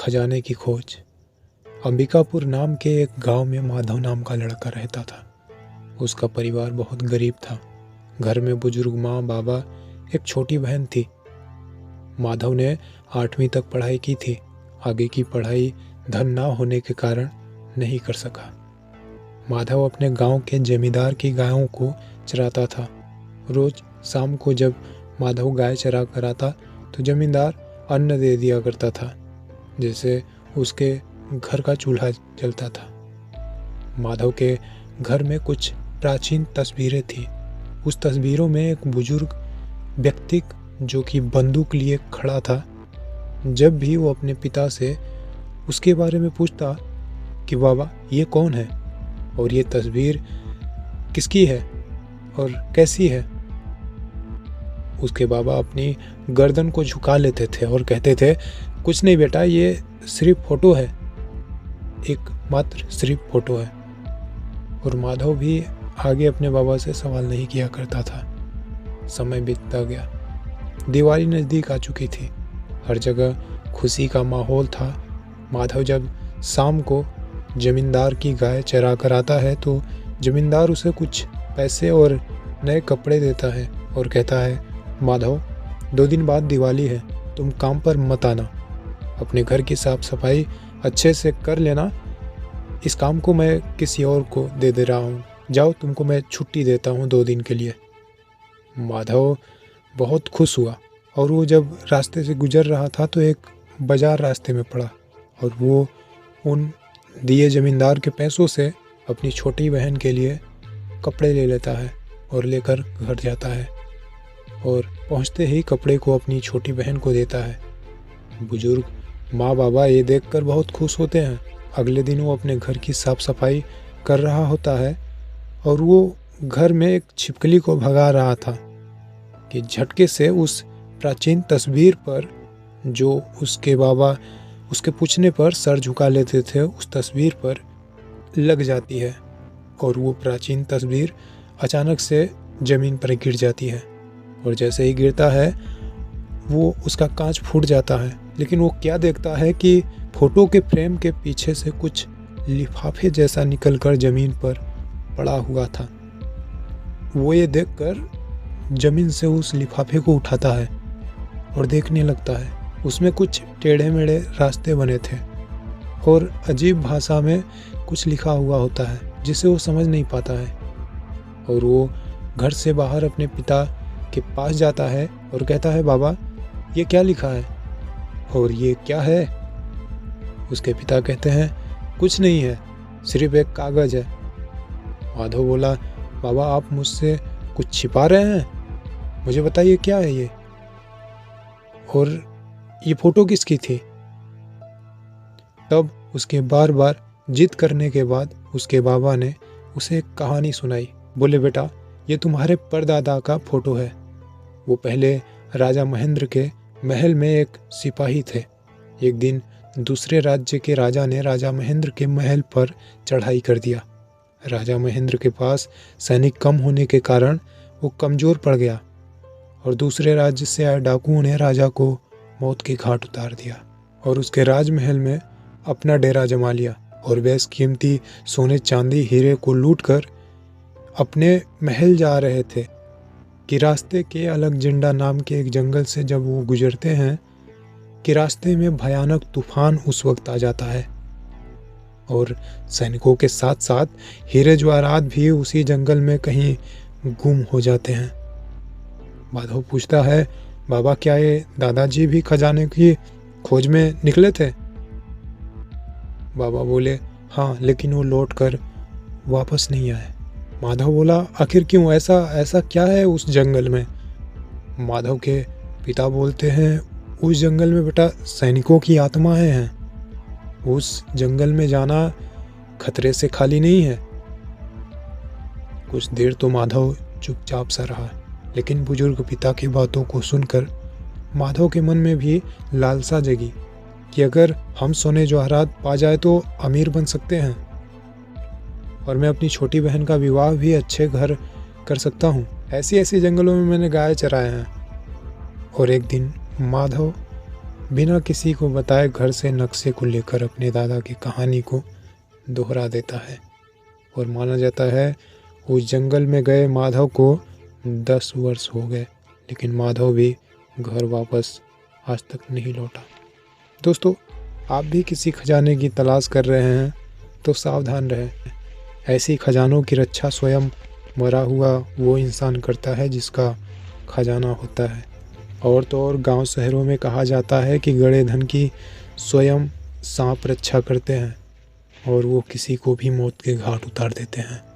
खजाने की खोज। अंबिकापुर नाम के एक गांव में माधव नाम का लड़का रहता था। उसका परिवार बहुत गरीब था। घर में बुजुर्ग माँ, बाबा, एक छोटी बहन थी। माधव ने 8वीं तक पढ़ाई की थी। आगे की पढ़ाई धन ना होने के कारण नहीं कर सका। माधव अपने गांव के जमींदार की गायों को चराता था। रोज शाम को जब माधव गाय चरा कर आता तो जमींदार अन्न दे दिया करता था, जिससे उसके घर का चूल्हा जलता था। माधव के घर में कुछ प्राचीन तस्वीरें थी। उस तस्वीरों में एक बुजुर्ग व्यक्ति जो कि बंदूक लिए खड़ा था। जब भी वो अपने पिता से उसके बारे में पूछता कि बाबा ये कौन है और ये तस्वीर किसकी है और कैसी है, उसके बाबा अपनी गर्दन को झुका लेते थे और कहते थे, कुछ नहीं बेटा, ये सिर्फ फोटो है, एक मात्र सिर्फ फोटो है। और माधव भी आगे अपने बाबा से सवाल नहीं किया करता था। समय बीतता गया। दिवाली नज़दीक आ चुकी थी। हर जगह खुशी का माहौल था। माधव जब शाम को जमींदार की गाय चरा कर आता है तो जमींदार उसे कुछ पैसे और नए कपड़े देता है और कहता है, माधव 2 दिन बाद दिवाली है, तुम काम पर मत आना। अपने घर की साफ सफाई अच्छे से कर लेना। इस काम को मैं किसी और को दे रहा हूँ। जाओ, तुमको मैं छुट्टी देता हूँ 2 दिन के लिए। माधव बहुत खुश हुआ और वो जब रास्ते से गुजर रहा था तो एक बाजार रास्ते में पड़ा और वो उन दिए जमींदार के पैसों से अपनी छोटी बहन के लिए कपड़े ले लेता है और लेकर घर जाता है और पहुंचते ही कपड़े को अपनी छोटी बहन को देता है। बुजुर्ग माँ बाबा ये देखकर बहुत खुश होते हैं। अगले दिन वो अपने घर की साफ सफाई कर रहा होता है और वो घर में एक छिपकली को भगा रहा था कि झटके से उस प्राचीन तस्वीर पर, जो उसके बाबा उसके पूछने पर सर झुका लेते थे, उस तस्वीर पर लग जाती है और वो प्राचीन तस्वीर अचानक से ज़मीन पर गिर जाती है। और जैसे ही गिरता है वो उसका कांच फूट जाता है। लेकिन वो क्या देखता है कि फोटो के फ्रेम के पीछे से कुछ लिफाफे जैसा निकलकर ज़मीन पर पड़ा हुआ था। वो ये देखकर ज़मीन से उस लिफाफे को उठाता है और देखने लगता है। उसमें कुछ टेढ़े मेढ़े रास्ते बने थे और अजीब भाषा में कुछ लिखा हुआ होता है जिसे वो समझ नहीं पाता है। और वो घर से बाहर अपने पिता के पास जाता है और कहता है, बाबा ये क्या लिखा है और ये क्या है? उसके पिता कहते हैं, कुछ नहीं है, सिर्फ एक कागज़ है। माधव बोला, बाबा आप मुझसे कुछ छिपा रहे हैं, मुझे बताइए क्या है ये, और ये फ़ोटो किसकी थी? तब उसके बार बार जिद करने के बाद उसके बाबा ने उसे एक कहानी सुनाई। बोले, बेटा ये तुम्हारे परदादा का फ़ोटो है। वो पहले राजा महेंद्र के महल में एक सिपाही थे। एक दिन दूसरे राज्य के राजा ने राजा महेंद्र के महल पर चढ़ाई कर दिया। राजा महेंद्र के पास सैनिक कम होने के कारण वो कमज़ोर पड़ गया और दूसरे राज्य से आए डाकुओं ने राजा को मौत के घाट उतार दिया और उसके राजमहल में अपना डेरा जमा लिया और बेशकीमती सोने चांदी हीरे को लूटकर अपने महल जा रहे थे कि रास्ते के अलकजिंडा नाम के एक जंगल से जब वो गुजरते हैं कि रास्ते में भयानक तूफान उस वक्त आ जाता है और सैनिकों के साथ साथ हीरे जवाहरात भी उसी जंगल में कहीं गुम हो जाते हैं। माधव पूछता है, बाबा क्या ये दादाजी भी खजाने की खोज में निकले थे? बाबा बोले, हाँ, लेकिन वो लौट कर वापस नहीं आए। माधव बोला, आखिर क्यों? ऐसा क्या है उस जंगल में? माधव के पिता बोलते हैं, उस जंगल में बेटा सैनिकों की आत्माएं हैं। उस जंगल में जाना खतरे से खाली नहीं है। कुछ देर तो माधव चुपचाप सा रहा, लेकिन बुजुर्ग पिता की बातों को सुनकर माधव के मन में भी लालसा जगी कि अगर हम सोने जवाहरात पा जाए तो अमीर बन सकते हैं और मैं अपनी छोटी बहन का विवाह भी अच्छे घर कर सकता हूँ। ऐसी जंगलों में मैंने गाय चराए हैं। और एक दिन माधव बिना किसी को बताए घर से नक्शे को लेकर अपने दादा की कहानी को दोहरा देता है। और माना जाता है उस जंगल में गए माधव को 10 वर्ष हो गए, लेकिन माधव भी घर वापस आज तक नहीं लौटा। दोस्तों, आप भी किसी खजाने की तलाश कर रहे हैं तो सावधान रहें। ऐसी खजानों की रक्षा स्वयं मरा हुआ वो इंसान करता है जिसका खजाना होता है। और तो और गांव शहरों में कहा जाता है कि गड़े धन की स्वयं सांप रक्षा करते हैं और वो किसी को भी मौत के घाट उतार देते हैं।